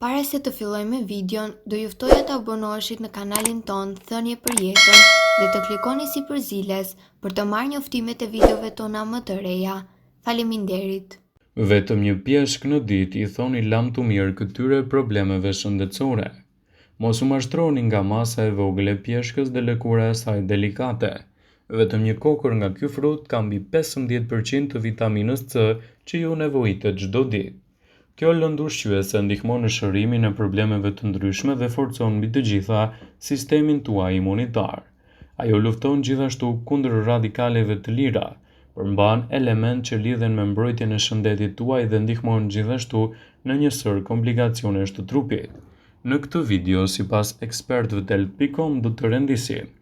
Para se të fillojmë me videon, do ju ftoja të abonoheshit në kanalin ton Thënie për Jetën dhe të klikoni si përziles për të marrë njoftimet e videove tona më të reja. Faleminderit. Vetëm një pjeshk në ditë i thoni lam të mirë këtyre problemeve shëndetësore. Mos u mashtroni nga masa e vogël e pjeshkës dhe lëkura e saj delikate. Vetëm një kokër nga ky frut ka mbi 15% të vitaminës C që ju nevojitet çdo ditë. Kjo lëndë ushqyese ndihmon në shërimin e problemeve të ndryshme dhe forcon mbi të gjitha sistemin tuaj imunitar. Ajo lufton gjithashtu kundër radikaleve të lira, përmban element që lidhen me mbrojtjen e shëndetit tuaj dhe ndihmon gjithashtu në një sër komplikacionesh të trupit. Në këtë video, sipas ekspertëve të health.com, do të rendisim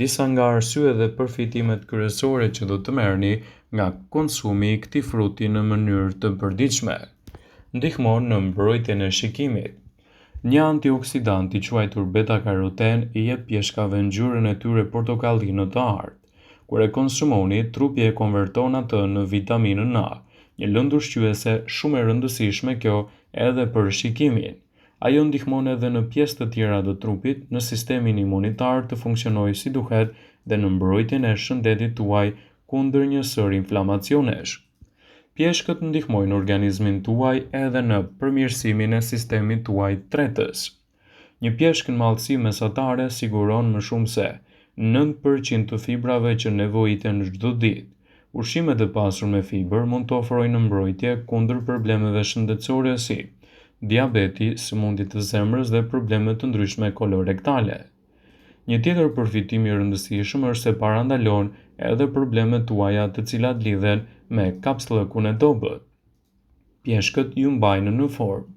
disa nga arsyet dhe përfitimet kryesore që do të merrni nga konsumi i këtij fruti në mënyrë të përditshme. Ndihmon në mbrojtjen e shikimit. Një antioksidant i quajtur beta-karoten i jep pjeshkave ngjyrën e tyre portokalline të artë. Kur e konsumoni, trupi e konverton atë në vitaminën A, një lëndë ushqyese shumë e rëndësishme kjo edhe për shikimin. Ajo ndihmon edhe në pjesë të tjera të trupit, në sistemin imunitar të funksionojë si duhet dhe në mbrojtjen e shëndetit tuaj kundër një sër inflamacionesh. Pjeshkët ndihmojnë organizmin tuaj edhe në përmirësimin e sistemit tuaj tretës. Një pjeshk në mallësi mesatare siguron më shumë se 9% të fibrave që nevojiten çdo ditë. Ushqimet e pasur me fibër mund të ofrojnë mbrojtje kundër problemeve shëndetësore si diabeti, sëmundje të zemrës dhe probleme të ndryshme kolorektale. Një tjetër përfitim i rëndësishëm është se parandalon edhe problemet tuaja të cilat lidhen me kapsllëkun e dobët. Pjeshkët ju mbajnë në formë.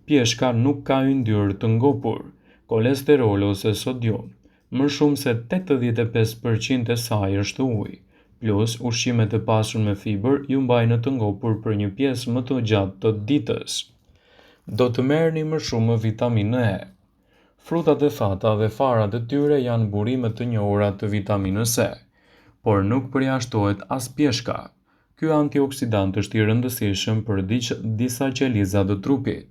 Pjeshka nuk ka yndyrë të ngopur, kolesterol ose sodium. Më shumë se 85% e saj është ujë, plus ushqimet e pasur me fibër ju mbajnë të ngopur për një pjesë më të gjatë të ditës. Do të merrni më shumë vitaminë E. Frutat e thata dhe farat e tyre janë burime të njohura të vitaminës E, por nuk përjashtohet as pjeshka. Ky antioksidant është i rëndësishëm për disa qeliza të trupit.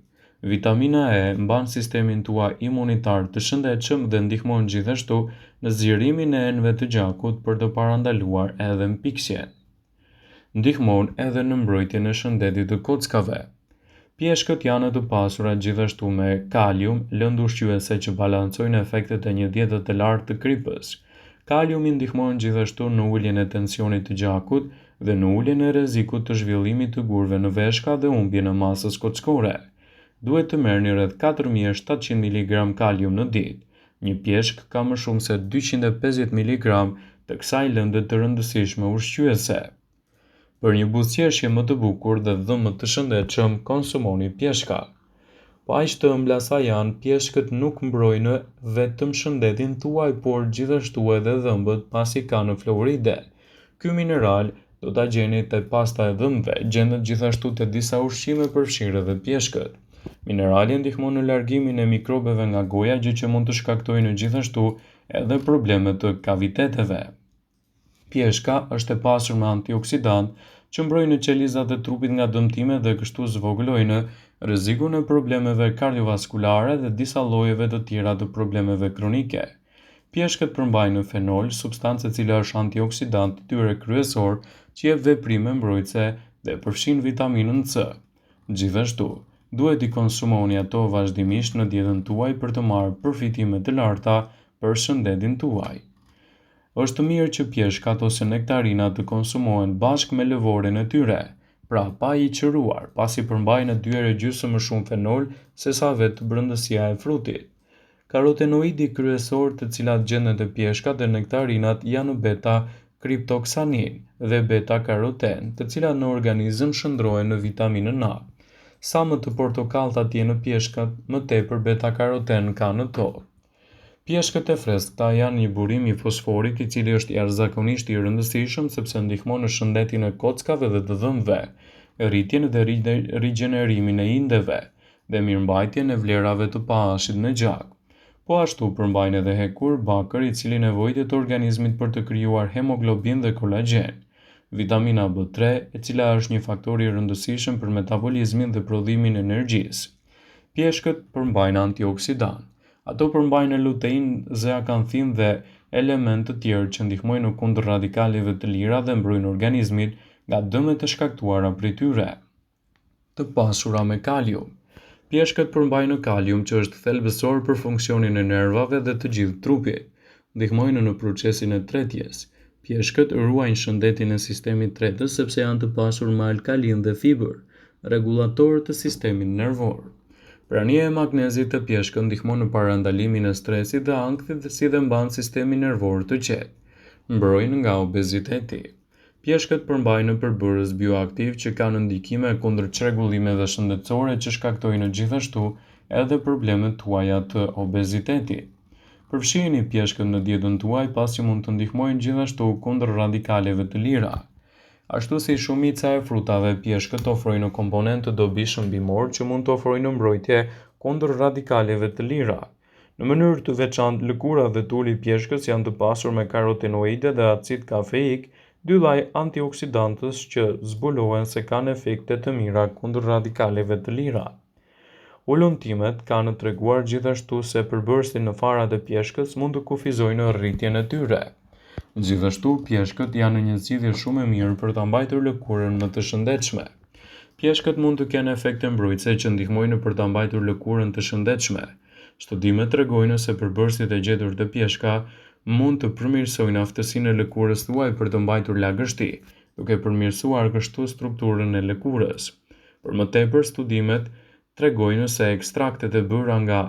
Vitamina E mban sistemin tuaj imunitar të shëndetshëm dhe ndihmon gjithashtu në zgjerimin e enëve të gjakut për të parandaluar edhe mpiksjen. Ndihmon edhe në mbrojtjen e shëndetit të kockave. Pjeshkët janë të pasura gjithashtu me kalium, lëndë ushqyese që balancojnë efektet e një diete të lartë të kripës. Kaliumi ndihmon gjithashtu në uljen e tensionit të gjakut dhe në uljen e rrezikut të zhvillimit të gurve në veshka dhe humbjen e masës kockore. Duhet të merrni rreth 4700 mg kalium në ditë. Një pjeshk ka më shumë se 250 mg të kësaj lënde të rëndësishme ushqyese. Për një buzëqeshje më të bukur dhe dhëmbë të shëndetshëm, konsumoni pjeshka. Pa aq të ëmbla sa janë, pjeshkët nuk mbrojnë vetëm shëndetin tuaj, por gjithashtu edhe dhëmbët pasi kanë fluoride. Ky mineral do ta gjeni te pasta e dhëmbëve, gjendet gjithashtu te disa ushqime përfshirë edhe pjeshkët. Minerali ndihmon në largimin e mikrobeve nga goja, gjë që mund të shkaktojë gjithashtu edhe probleme të kaviteteve. Pjeshka është e pasur me antioksidant që mbrojnë qelizat e trupit nga dëmtimet dhe kështu zvogëlojnë rrezikun e problemeve kardiovaskulare dhe disa llojeve të tjera të problemeve kronike. Pjeshkët përmbajnë fenol, substancë e cila është antioksidant i tyre kryesor që jep veprime mbrojtëse dhe përfshin vitaminën C. Gjithashtu, duhet i konsumoni ato vazhdimisht në dietën tuaj për të marrë përfitime të larta për shëndetin tuaj. Është mirë që pjeshkat ose nektarinat të konsumohen bashkë me lëvoren e tyre, pra pa i qëruar, pasi përmbajnë 2 herë gjysmë më shumë fenol sesa vetë brëndësia e frutit. Karotenoidi kryesor të cilat gjenden te pjeshkat e nektarinat janë beta-kriptoksanin dhe beta-karoten, të cilat në organizëm shndrohen në vitaminën A. Sa më të portokallta janë pjeshkat, më tepër beta-karoten ka në to. Pjeshkët e freskëta janë një burim i fosforit i cili është jashtëzakonisht i rëndësishëm sepse ndihmon në shëndetin e kockave dhe të dhëmbëve, rritjen dhe rigjenerimin e indeve dhe mirëmbajtjen e vlerave të pH-it në gjak. Po ashtu përmbajnë edhe hekur, bakër i cili nevojitet organizmit për të krijuar hemoglobin dhe kolagjen. Vitamina B3, e cila është një faktor i rëndësishëm për metabolizmin dhe prodhimin e energjisë. Pjeshkët përmbajnë antioksidan. Ato përmbajnë luteinë, zeakantin dhe elementë të tjerë që ndihmojnë në kundër radikaleve të lira dhe mbrojnë organizmin nga dëmet e shkaktuara prej tyre. Të pasura me kalium. Pjeshkët përmbajnë kalium që është thelbësor për funksionin e nervave dhe të gjithë trupit. Ndihmojnë në procesin e tretjes. Pjeshkët ruajnë shëndetin e sistemit tretës sepse janë të pasur me alkalin dhe fibër, rregullatorë të sistemit nervor. Prania e magnezit të pjeshkët ndihmon në parandalimin e stresit dhe ankthit si dhe mban sistemin nervor të qetë. Mbrojnë nga obeziteti. Pjeshkët përmbajnë përbërës bioaktiv që kanë ndikime kundër çrregullimeve shëndetësore që shkaktojnë gjithashtu edhe problemet tuaja të obezitetit. Përfshiheni pjeshkët në dietën tuaj pasi mund të ndihmojnë gjithashtu kundër radikaleve të lira. Ashtu si shumica e frutave, pjeshkët ofrojnë komponentë të dobishëm bimor që mund të ofrojnë mbrojtje kundër radikaleve të lira. Në mënyrë të veçantë, lëkura dhe tuli i pjeshkës janë të pasur me karotenoide dhe acid kafeik, dy lloj antioksidantës që zbulohen se kanë efekte të mira kundër radikaleve të lira. Ullontimet kanë treguar gjithashtu se përbërësit në farat e pjeshkës mund të kufizojnë rritjen e tyre. Gjithashtu, pjeshkët janë një zgjidhje shumë e mirë për ta mbajtur lëkurën më të shëndetshme. Pjeshkët mund të kenë efekte mbrojtëse që ndihmojnë për ta mbajtur lëkurën të shëndetshme. Studimet tregojnë se përbërësit e gjetur të pjeshka mund të përmirësojnë aftësinë e lëkurës tuaj për të mbajtur lagështi, duke përmirësuar kështu strukturën e lëkurës. Për më tepër, studimet tregojnë se ekstraktet e bëra nga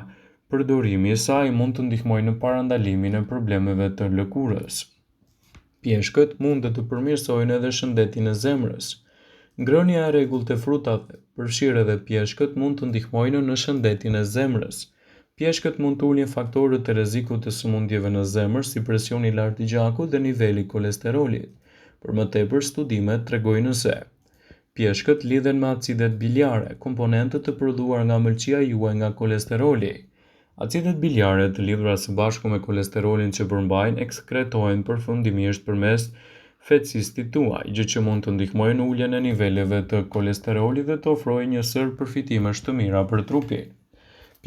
përdorimi i saj mund të ndihmojnë në parandalimin e problemeve të lëkurës. Pjeshkët mund të përmirësojnë edhe shëndetin e zemrës. Ngrënia e rregullt e frutave, përfshirë edhe pjeshkët, mund të ndihmojnë në shëndetin e zemrës. Pjeshkët mund të ulin faktorët e rrezikut të sëmundjeve në zemër si presioni i lartë i gjakut dhe niveli i kolesterolit. Për më tepër, studimet tregojnë se pjeshkët lidhen me acidet biliare, komponentët të prodhuar nga mëlçia juaj nga kolesteroli. Acidet biliare të lidhura së bashku me kolesterolin që përmbajnë ekskretohen përfundimisht përmes fecistit tuaj, gjë që mund të ndihmojë në uljen e niveleve të kolesterolit dhe të ofrojë një sër përfitimesh të mira për trupin.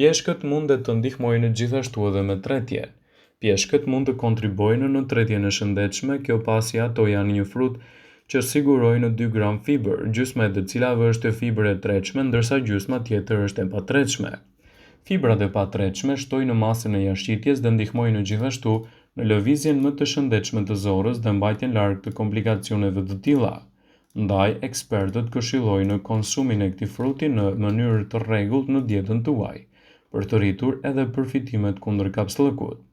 Pjeshkët mund të ndihmojnë gjithashtu edhe me tretjen. Pjeshkët mund të kontribuojnë në tretjen e shëndetshme, kjo pasi ato janë një frut që sigurojnë 2 gram fibër, gjysma e të cilave është fibër e tretshme, ndërsa gjysma tjetër është e patretshme. Fibrat e patretshme shtojnë masën e jashtëqitjes dhe ndihmojnë gjithashtu në lëvizjen më të shëndetshme të zorrës dhe mbajtjen larg të komplikacioneve të tilla. Ndaj, ekspertët këshillojnë konsumin e këtij fruti në mënyrë të rregullt në dietën tuaj, për të rritur edhe përfitimet kundër kapsllëkut.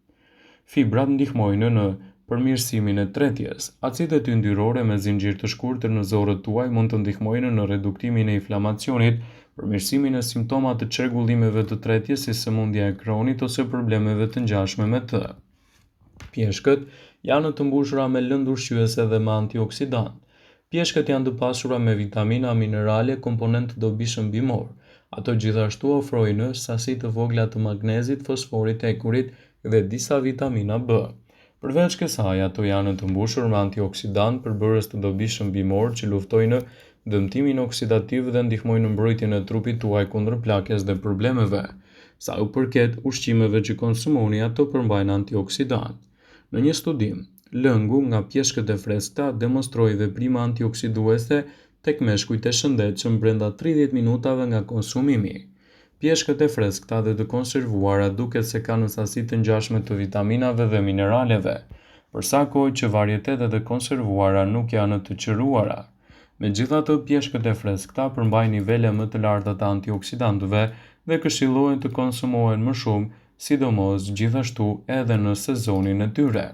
Fibrat ndihmojnë në përmirësimin e tretjes. Acidet yndyrore me zinxhir të shkurtër në zorët tuaj mund të ndihmojnë në reduktimin e inflamacionit, përmirësimin e simptomave të çrregullimeve të tretjes si sëmundja e kronit ose problemeve të ngjashme me të. Pjeshkët janë të mbushura me lëndë ushqyese dhe me antioksidant. Pjeshkët janë të pasura me vitamina, minerale, komponentë të dobishëm bimor. Ato gjithashtu ofrojnë sasi të vogla të magnezit, fosforit, ekurit dhe disa vitamina B. Përveç kësaj, ato janë të mbushur me antioksidant, përbërës të dobishëm bimor që luftojnë dëmtimin oksidativ dhe ndihmojnë në mbrojtjen e trupit tuaj kundër plakjes dhe problemeve. Sa u përket ushqimeve që konsumoni, ato përmbajnë antioksidant. Në një studim, lëngu nga pjeshkët e freskëta demonstroi veprime antioksiduese tek meshkujt e shëndetshëm brenda 30 minutave nga konsumimi. Pjeshkët e freskëta dhe të konservuara duket se kanë sasi të ngjashme të vitaminave dhe mineraleve, për sa kohë që varietetet e konservuara nuk janë të qëruara. Megjithatë, pjeshkët e freskëta përmbajnë nivele më të larta të antioksidantëve dhe këshillohen të konsumohen më shumë, sidomos gjithashtu edhe në sezonin e tyre.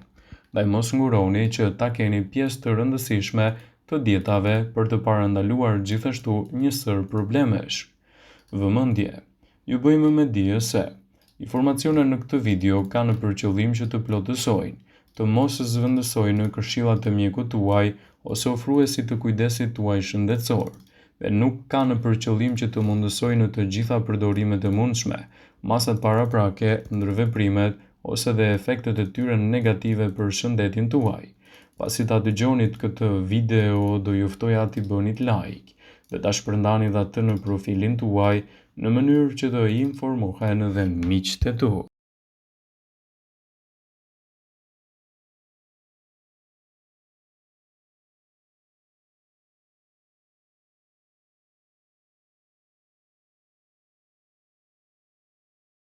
Ndaj mos nguroni që ta keni pjesë të rëndësishme të dietave për të parandaluar gjithashtu një sër problemesh. Vëmendje. Ju bëjmë me dije se informacionet në këtë video kanë për qëllim që të plotësojnë, të mos zëvendësojnë këshillat e mjekut tuaj ose ofruesit të kujdesit tuaj shëndetësor, dhe nuk kanë për qëllim që të mundësojnë të gjitha përdorimet e mundshme, masat paraprake, ndërveprimet ose dhe efektet e tyre negative për shëndetin tuaj. Pasi ta dëgjonit këtë video, do ju ftoja t'i bënit like. dhe ta shpërndani dhe atë në profilin tuaj në mënyrë që të informohen dhe miqtë e tu.